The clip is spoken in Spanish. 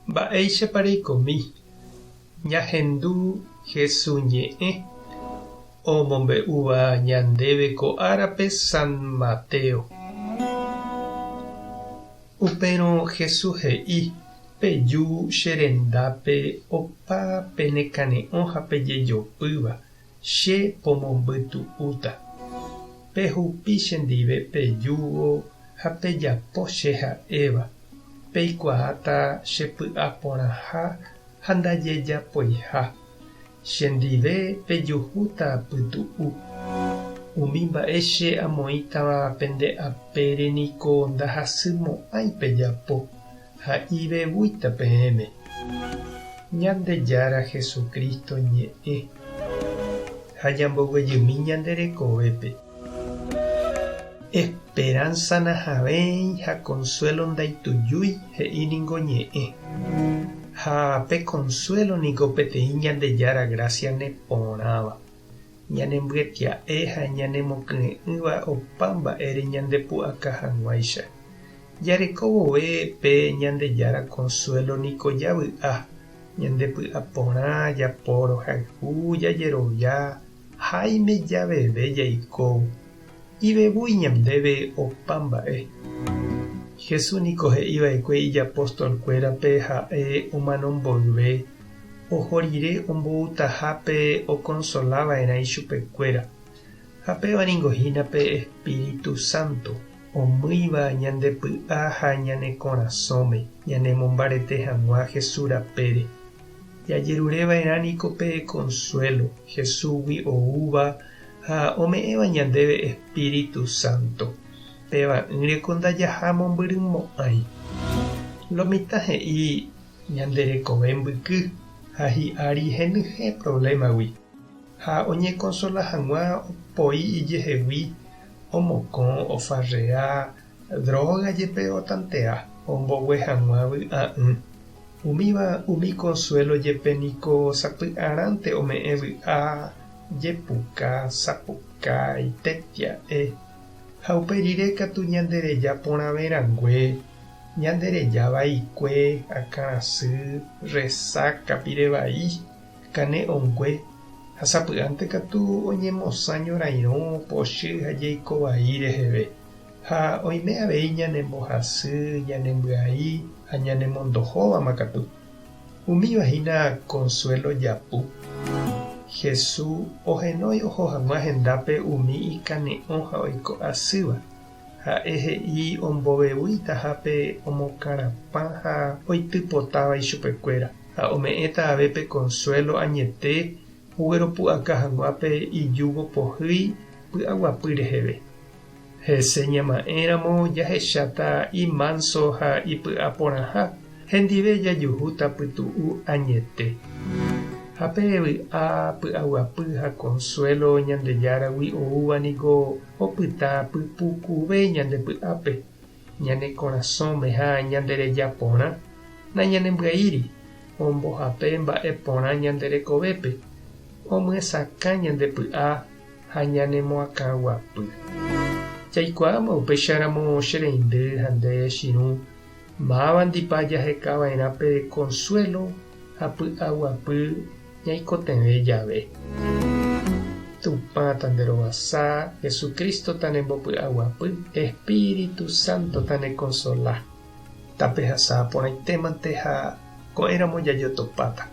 Mba'éichapareikomi ñahendu Jesús ñe'ẽ omombe'úva ñandéve ko árape San Mateo. Upérõ Jesús he'i peju che rendápe opa penekane'õ ha pejejopýva che pomombytu'úta. Pehupi chendive pejúvo ha pejapo che ha'éva. Peikuaáta chepy'a porãha ha ndaje japoiha. Chendive pejuhúta pytu'u. Umi mba'e che amoĩtava pende apére niko ndahasymo'ãi pejapo ha ivevúita peẽme. Ñandejára Jesukristo ñe'ẽ ha ñamboguejymi ñanderekovépe. Esperanza nahavéi ha consuelo ndaitujúi he'íningo ñe'ẽ. Ha pe consuelo niko peteĩ ñandejára gracia neporãva. Ñanembyetia'e ha ñanemoky'ỹva opa mba'ére ñandepu'aka hag̃uáicha. Jareko vove pe ñandejára consuelo niko javy'a. Ñandepy'a porã japórõ hayhu jajerovia háime javeve jaikóvo. Ivevúi ñandéve opa mba'e. Jesús niko he'iva'ekue ijapóstolkuérape ha'e omanomboyve oho rire omboutahápe okonsolava'erã ichupekuéra. Ha pévaningohína pe Espíritu Santo omýiva ñandepy'a ha ñane korasõme ñanemombarete hag̃ua Jesús rapére. Jajerureva'erã niko pe consuelo Jesúsgui oúva ha ome'ẽva ñandéve Espíritu Santo. Peva'ỹreko ndajaha mombyrymo'ãi. Lo mitã he'i ñanderekove mbyky ha hi'ári henyhẽ problemagui. Ha oñekonsola hag̃ua opoi ijehegui omokõ ofarrea droga jepe otantea ombogue hag̃ua vy'a'ỹ. Umíva umi consuelo jepe niko sapy'arãnte ome'ẽ vy'a jepuka, sapuka, itetia'e. Ha uperire katu ñandereja porãverangue, ñandereja vaikue, akãrasy, resaca pirevai, kane'õngue, ha sapy'ánte katu oñemosã ñorairõ, pochy ha jeikovai reheve. Ha oime avei ñanembohasy, ñanembya'i ha ñanemondohóvama katu. Umívahína consuelo japu. Jesús ohenói oho hag̃ua hendápe umi ikane'õ ha oiko asýva. Ha'e he'i ombovevúita hápe omokarapã ha oitypotáva ichupekuéra. Ha ome'ẽta avepe consuelo añete ugueropu'aka hag̃uápe ijúvo pohýi py'aguapy reheve. Hese ñama'ẽramo jahecháta imanso ha ipy'a porãha hendive jajuhúta pytu'u añete. Ha pe vy'a py'aguapy ha consuelo ñandejáragui oúva niko opyta pypukuve ñandepy'ápe ñane korasõme ha ñandereja porã na ñanembyaíri ombohape mba'e porã ñanderekovépe omyesakã ñandepy'a ha ñanemoakãguapy. Jaikuaáma upéicharamo che reindy ha nde chirũ máva ndipa jahekava'erã pe consuelo ha py'aguapy ñaikotevẽ jave. Tupã tanderovasa, Jesucristo tanembopy'aguapy, Espíritu Santo tanekonsola. Tapehasa porãitémante ha ko'ẽramo jajotopáta.